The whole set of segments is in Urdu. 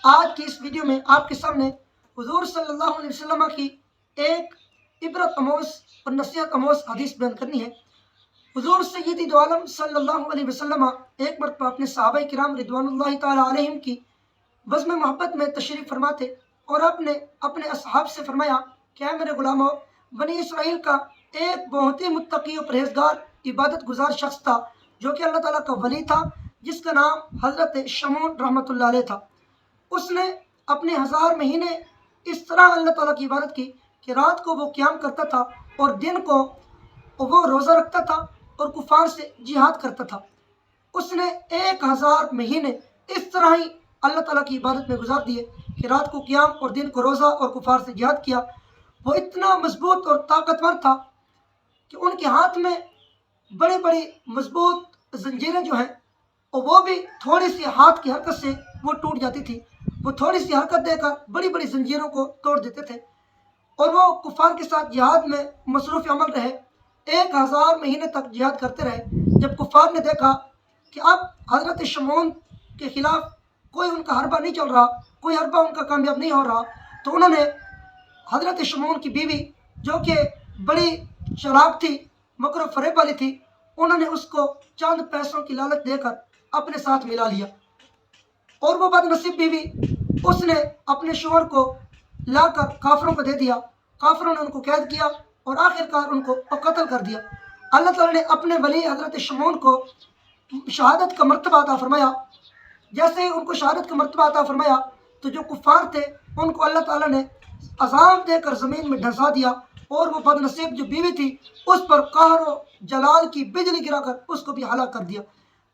آج کی اس ویڈیو میں آپ کے سامنے حضور صلی اللہ علیہ وسلم کی ایک عبرت آموز اور نصیحت آموز حدیث بیان کرنی ہے۔ حضور سیدی دو عالم صلی اللہ علیہ وسلم ایک مرتبہ اپنے صحابہ کرام رضوان اللہ تعالیٰ علیہم کی بزم محبت میں تشریف فرما تھے اور آپ نے اپنے اصحاب سے فرمایا کہ اے میرے غلاموں، بنی اسرائیل کا ایک بہت ہی متقی و پرہیزگار عبادت گزار شخص تھا جو کہ اللہ تعالیٰ کا ولی تھا، جس کا نام حضرت شمعون رحمۃ اللہ علیہ تھا۔ اس نے اپنے 1000 مہینے اس طرح اللہ تعالیٰ کی عبادت کی کہ رات کو وہ قیام کرتا تھا اور دن کو وہ روزہ رکھتا تھا اور کفار سے جہاد کرتا تھا۔ اس نے 1000 مہینے اس طرح ہی اللہ تعالیٰ کی عبادت میں گزار دیے کہ رات کو قیام اور دن کو روزہ اور کفار سے جہاد کیا۔ وہ اتنا مضبوط اور طاقتور تھا کہ ان کے ہاتھ میں بڑی بڑی مضبوط زنجیریں جو ہیں وہ بھی تھوڑی سی ہاتھ کی حرکت سے وہ ٹوٹ جاتی تھی۔ وہ تھوڑی سی حرکت دے کر بڑی بڑی زنجیروں کو توڑ دیتے تھے اور وہ کفار کے ساتھ جہاد میں مصروف عمل رہے۔ 1000 مہینے تک جہاد کرتے رہے۔ جب کفار نے دیکھا کہ اب حضرت شمعون کے خلاف کوئی ان کا حربہ نہیں چل رہا، کوئی حربہ ان کا کامیاب نہیں ہو رہا، تو انہوں نے حضرت شمعون کی بیوی جو کہ بڑی چلاک تھی، مکر و فریب والی تھی، انہوں نے اس کو چند پیسوں کی لالچ دے کر اپنے ساتھ ملا لیا اور وہ بد نصیب بیوی اس نے اپنے شوہر کو لا کر کافروں کو دے دیا۔ کافروں نے ان کو قید کیا اور آخرکار ان کو قتل کر دیا۔ اللہ تعالیٰ نے اپنے ولی حضرت شمعون کو شہادت کا مرتبہ عطا فرمایا۔ جیسے ہی ان کو شہادت کا مرتبہ عطا فرمایا تو جو کفار تھے ان کو اللہ تعالیٰ نے عذاب دے کر زمین میں دھنسا دیا اور وہ بد نصیب جو بیوی تھی اس پر قہر و جلال کی بجلی گرا کر اس کو بھی ہلاک کر دیا۔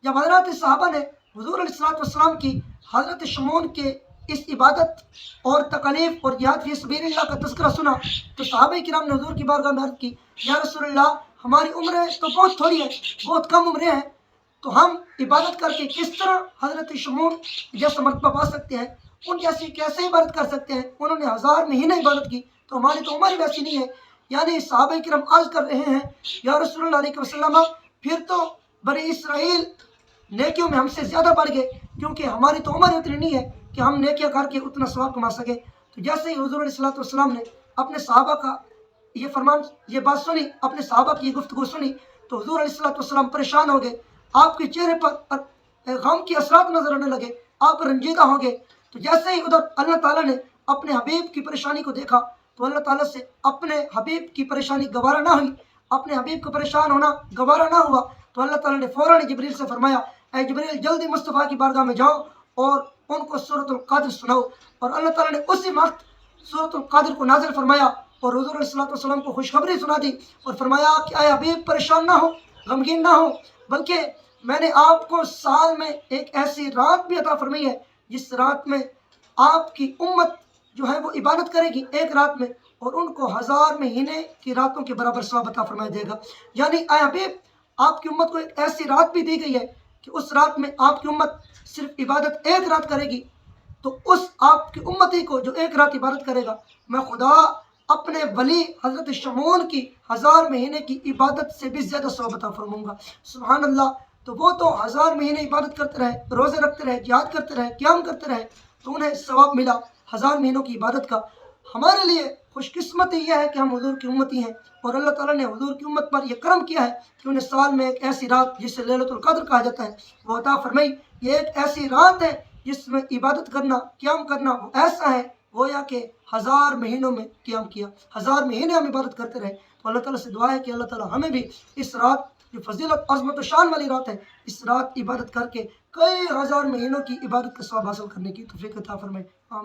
جب حضرات صحابہ نے حضور علیہ السلام کی حضرت شمعون کے اس عبادت اور تکلیف اور جہاد فی سبیل اللہ کا تذکرہ سنا تو صحابہ کرام نے حضور کی بارگاہ میں عرض کی، یا رسول اللہ، ہماری عمریں تو بہت تھوڑی ہے، بہت کم عمریں ہیں، تو ہم عبادت کر کے کس طرح حضرت شمعون جیسا مرتبہ پا سکتے ہیں؟ ان جیسی کیسے عبادت کر سکتے ہیں؟ انہوں نے 1000 مہینے عبادت کی تو ہماری تو عمر ہی ویسی نہیں ہے۔ یعنی صحابہ کرام عرض کر رہے ہیں، یا رسول اللہ علیہ وسلم، پھر تو بنی اسرائیل نیکیوں میں ہم سے زیادہ بڑھ گئے، کیونکہ ہماری تو عمر اتنی نہیں ہے کہ ہم نیکیاں کر کے اتنا ثواب کما سکیں۔ تو جیسے ہی حضور علیہ السلام نے اپنے صحابہ کا یہ بات سنی، اپنے صحابہ کی یہ گفتگو سنی، تو حضور علیہ السلام پریشان ہو گئے۔ آپ کے چہرے پر غم کے اثرات نظر آنے لگے، آپ رنجیدہ ہو گئے۔ تو جیسے ہی ادھر اللہ تعالیٰ نے اپنے حبیب کی پریشانی کو دیکھا تو اللہ تعالیٰ سے اپنے حبیب کی پریشانی گوارا نہ ہوئی، اپنے حبیب کو پریشان ہونا گوارا نہ ہوا، تو اللہ تعالیٰ نے فوراً جبریل سے فرمایا، اے جبریل، جلدی مصطفیٰ کی بارگاہ میں جاؤ اور ان کو سورۃ القدر سناؤ۔ اور اللہ تعالیٰ نے اسی وقت سورۃ القدر کو نازل فرمایا اور حضور علیہ السلام کو خوشخبری سنا دی اور فرمایا کہ اے حبیب، پریشان نہ ہو، غمگین نہ ہو، بلکہ میں نے آپ کو سال میں ایک ایسی رات بھی عطا فرمائی ہے جس رات میں آپ کی امت جو ہے وہ عبادت کرے گی ایک رات میں، اور ان کو 1000 مہینے کی راتوں کے برابر ثواب عطا فرمایا دے گا۔ یعنی اے حبیب، آپ کی امت کو ایک ایسی رات بھی دی گئی ہے کہ اس رات میں آپ کی امت صرف عبادت ایک رات کرے گی، تو اس آپ کی امتی کو جو ایک رات عبادت کرے گا، میں خدا اپنے ولی حضرت شمعون کی 1000 مہینے کی عبادت سے بھی زیادہ ثواب عطا فرماؤں گا۔ سبحان اللہ۔ تو وہ تو 1000 مہینے عبادت کرتے رہے، روزے رکھتے رہے، جہاد کرتے رہے، قیام کرتے رہے، تو انہیں ثواب ملا 1000 مہینوں کی عبادت کا۔ ہمارے لیے خوش قسمتی یہ ہے کہ ہم حضور کی امتی ہیں اور اللہ تعالیٰ نے حضور کی امت پر یہ کرم کیا ہے کہ انہیں سال میں ایک ایسی رات جسے لیلۃ القدر کہا جاتا ہے وہ عطا فرمائی۔ یہ ایک ایسی رات ہے جس میں عبادت کرنا، قیام کرنا وہ ایسا ہے گویا کہ 1000 مہینوں میں قیام کیا، 1000 مہینے ہم عبادت کرتے رہے۔ تو اللہ تعالیٰ سے دعا ہے کہ اللہ تعالیٰ ہمیں بھی اس رات جو فضیلت، عظمت و شان والی رات ہے، اس رات عبادت کر کے کئی 1000 مہینوں کی عبادت کا ثواب حاصل کرنے کی توفیق عطا فرمائے۔ آمین۔